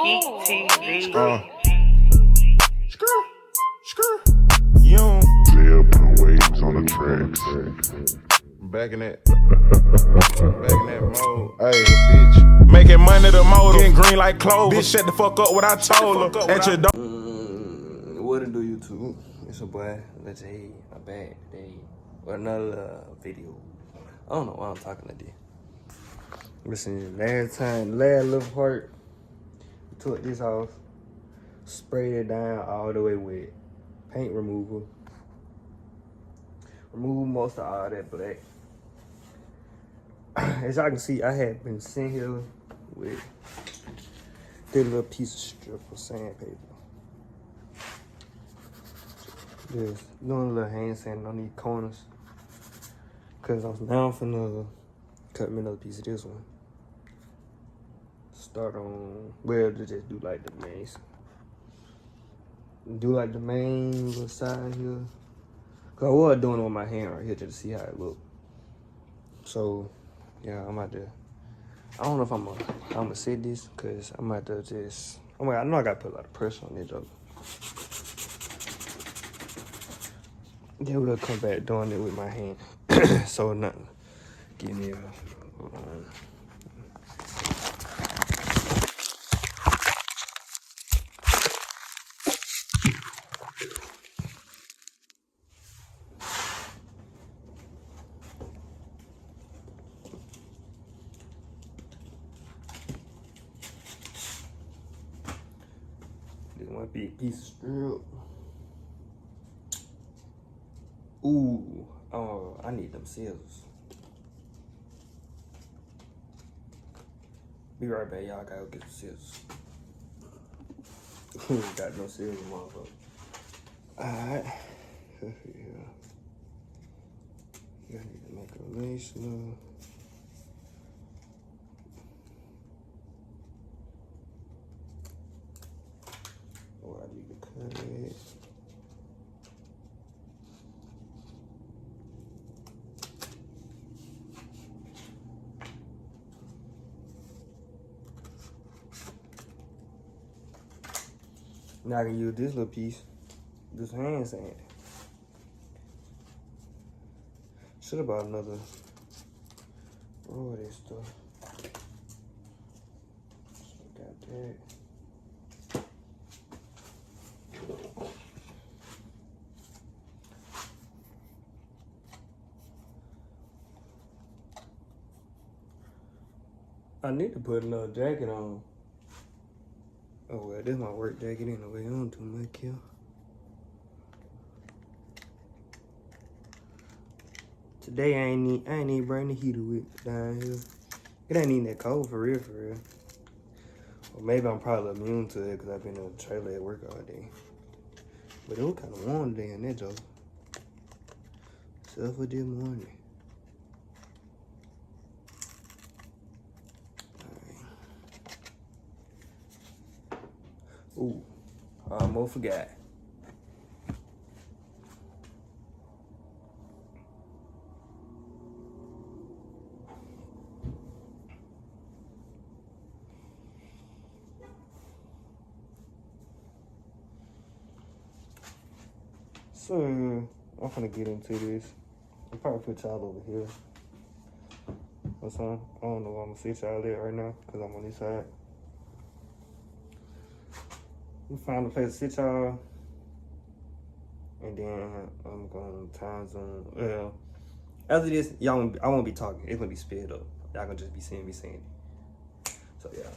You don't jail put waves on the tracks. Back in that mode. Hey, bitch. Making money the motor. Getting green like clover. Bitch, shut the fuck up what I told her. At your door. What it do, YouTube? It's your boy, Let's Hey, I'm back today with another video. I don't know why I'm talking like this. Listen, last little part, took this off, sprayed it down all the way with paint remover. Remove most of all that black. As y'all can see, I had been sitting here with this little piece of strip of sandpaper. Just doing a little hand sanding on these corners. Cause I was now finna cut me another piece of this one. Start on, well, to just do like the main. Do like the main little side here. Cause I was doing it with my hand right here just to see how it looked. So, yeah, I'm about to, I don't know if I'm gonna set this, cause I'm about to just, I know I gotta put a lot of pressure on this though. Then we'll come back doing it with my hand. So nothing. Give me a, this one big piece of strip. Ooh, oh, I need them scissors. Be right back, y'all. Gotta go get the scissors. Got no scissors, motherfucker. Alright. Yeah. You need to make a lace now. Oh, I need to cut it. Now I can use this little piece, this hand sand. Should have bought another roll of this stuff. So got that. I need to put another jacket on. Oh well, this is my work jacket anyway. I don't do much here. Today I ain't even bring the heater with down here. It ain't even that cold for real, Or maybe I'm probably immune to it because I've been in the trailer at work all day. But it was kind of warm today in that joke. Except for this morning. Ooh, I almost forgot. So, I'm gonna get into this. I'll probably put y'all over here. Or something. I don't know where I'm gonna sit y'all at right now, because I'm on this side. We find a place to sit y'all, and then I'm going to time zone. Well, after this, I won't be talking. It's gonna be sped up. Y'all gonna just be seeing me saying it. So yeah.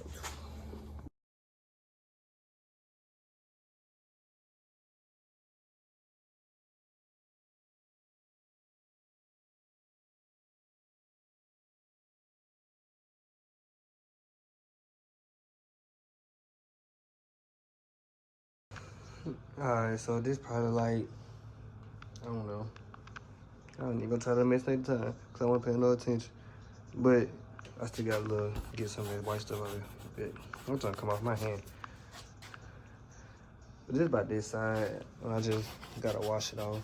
Alright, so this probably like, I don't know. I ain't even gonna try to mess next time, because I want to pay no attention. But I still gotta get some of that white stuff out of it. I'm trying to come off my hand. But this about this side, I just gotta wash it off.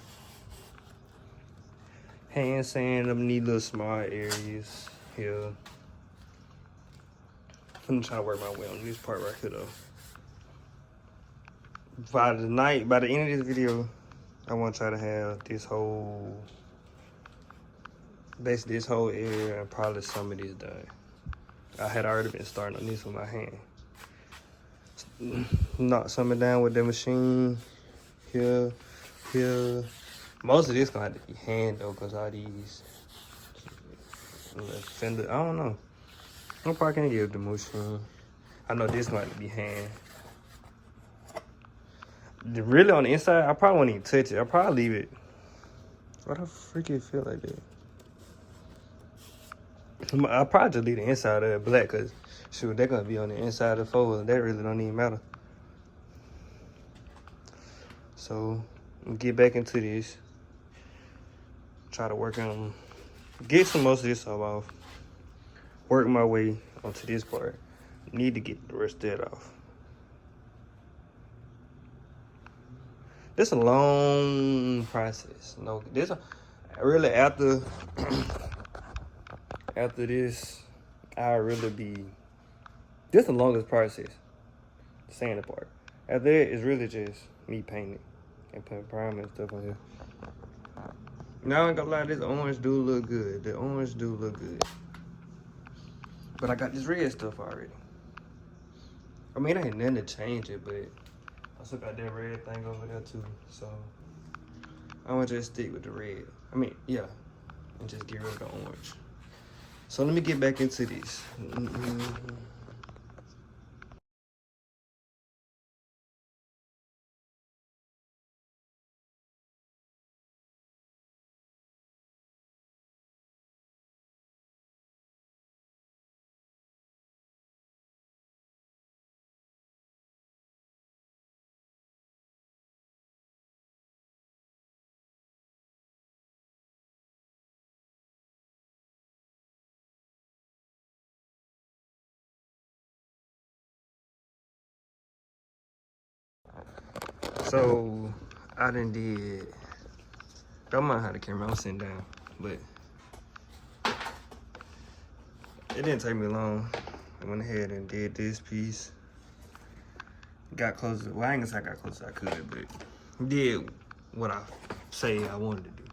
Hand sand them these little small areas here. I'm trying to work my way on this part right here though. by the end of this video, I want to try to have basically this whole area and probably some of this done. I had already been starting on this with my hand. Knock something down with the machine here. Most of this gonna have to be hand though, cause all these fender, I don't know. I'm probably gonna give the machine. I know this gonna have to be hand. Really on the inside, I probably won't even touch it. I'll probably leave it. Why the freak it feel like that? I'll probably just leave the inside of it black, cause shoot, they're gonna be on the inside of the fold. That really don't even matter. So, get back into this. Try to work on, get most of this stuff off. Work my way onto this part. Need to get the rest of that off. This is a long process. No, this really after this, I'll really be. This is the longest process. The sanding part. After that, it's really just me painting and putting primer and stuff on here. Now I ain't gonna lie, this orange do look good. The orange do look good. But I got this red stuff already. I mean, I ain't nothing to change it, but I still got that red thing over there too. So I'm gonna just stick with the red. I mean, yeah, and just get rid of the orange. So let me get back into this. So I done did. I might have the camera. I'm sitting down, but it didn't take me long. I went ahead and did this piece. Got closer. Well, I ain't gonna say I got closer. I could, but did what I say I wanted to do.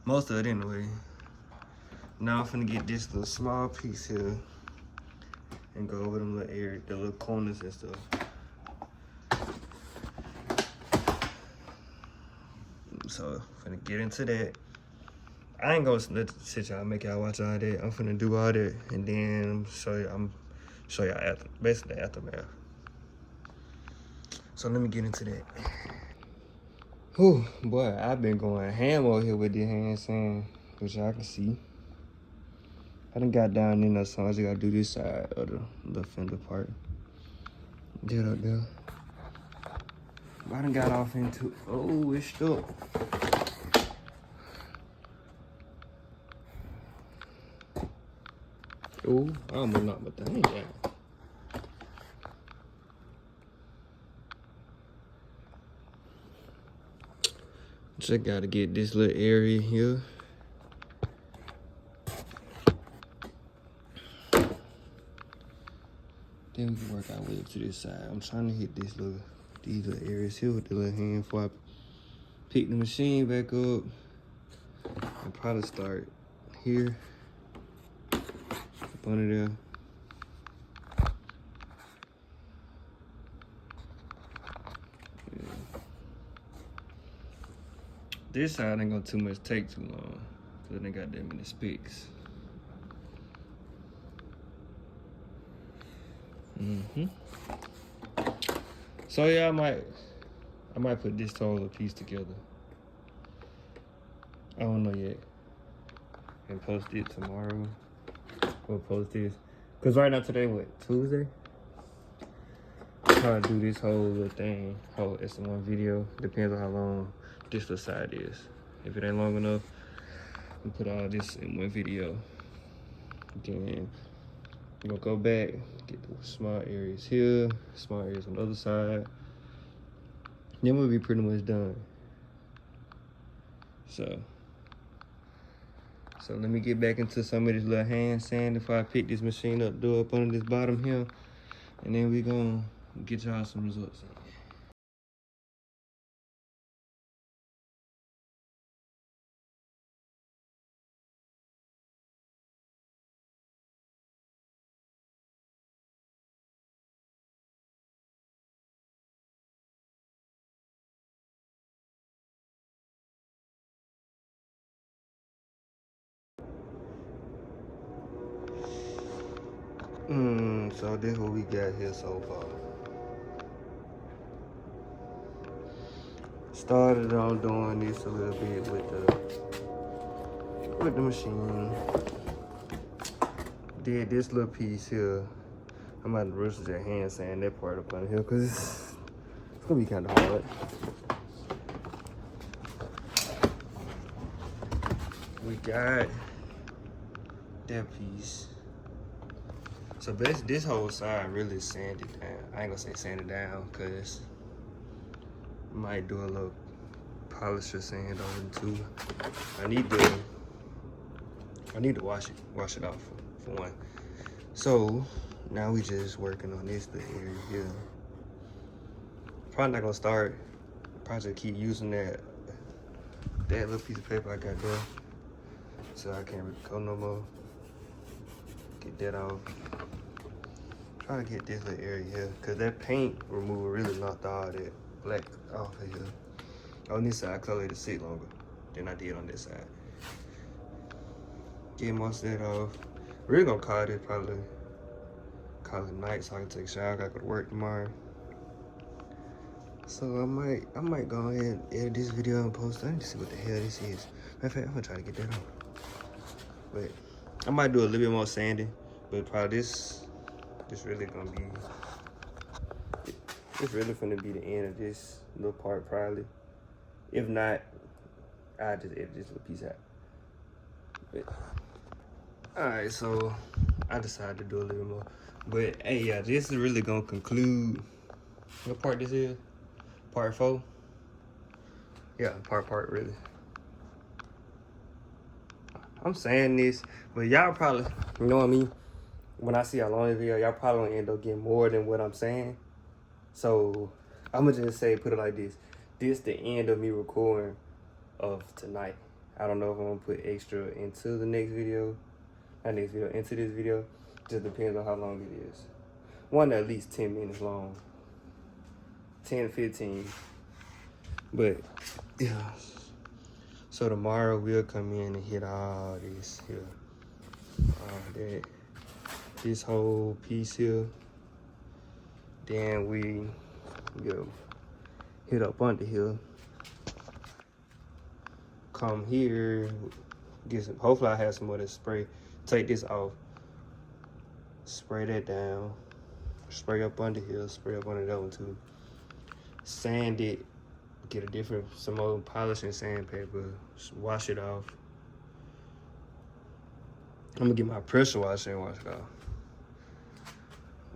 Most of it anyway. Now I'm finna get this little small piece here and go over them little areas, the little corners and stuff. So finna get into that. I ain't gonna sit y'all make y'all watch all that. I'm finna do all that and then show y'all basically the aftermath. So let me get into that. Whew, boy, I've been going ham over here with this hand sand, which y'all can see. I done got down in there, so I just gotta do this side of the fender part. Get up there. I done got off into, oh, it's stuck. Oh, I almost knocked my thing down. Just gotta get this little area here. Then we can work our way up to this side. I'm trying to hit these little areas here with the little hand before I pick the machine back up. I'll probably start here, up under there. Yeah. This side ain't gonna too much take too long, cause they got that many spicks. So yeah, I might put this whole piece together. I don't know yet. And post it tomorrow. We'll post this. Cause right now today, what, Tuesday? I'm trying to do this whole little thing. It's in one video. Depends on how long this little side is. If it ain't long enough, we put all this in one video. Then we're gonna go back, get the small areas here, small areas on the other side. Then we'll be pretty much done. So let me get back into some of this little hand sand before I pick this machine up, do up under this bottom here. And then we gonna get y'all some results. So this what we got here so far. Started on doing this a little bit with the machine. Did this little piece here. I'm about to rush that hand sand that part up on here because it's gonna be kind of hard. We got that piece. So this whole side really sanded down. I ain't gonna say sanded down because might do a little polish or sand on it too. I need to wash it off for one. So now we just working on this little area here. Probably not gonna start. Probably keep using that little piece of paper I got there, so I can't go no more. Get that off. Try to get this little area here, cause that paint remover really knocked all that black off of here. On this side, I colored it sit longer than I did on this side. Get most of that off. Really gonna call it probably night so I can take a shower. I gotta go to work tomorrow. So I might go ahead and edit this video and post it. I need to see what the hell this is. Matter of fact, I'm gonna try to get that off. But I might do a little bit more sanding, but probably this really gonna be, it's really gonna be the end of this little part probably. If not, I just edit this little piece out. But alright, so I decided to do a little more. But hey, yeah, this is really gonna conclude what part this is. Part 4. Yeah, part really. I'm saying this, but y'all probably, you know what I mean? When I see how long this video, y'all probably gonna end up getting more than what I'm saying. So I'm gonna just say, put it like this. This the end of me recording of tonight. I don't know if I'm gonna put extra into the next video. Not next video, into this video. Just depends on how long it is. One at least 10 minutes long. 10, 15. But yeah. So tomorrow we'll come in and hit all this here. This whole piece here. Then we go hit up under here. Come here. Get some, hopefully I have some more of this spray. Take this off. Spray that down. Spray up under here. Spray up under that one too. Sand it. Get a different, some old polishing sandpaper. Wash it off. I'm gonna get my pressure washer and wash it off.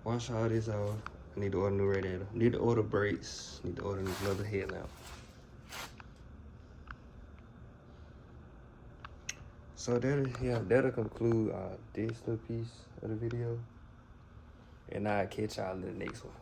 Wash all this off. I need to order a new radiator. Need to order brakes. Need to order another headlamp. So that'll conclude this little piece of the video. And I'll catch y'all in the next one.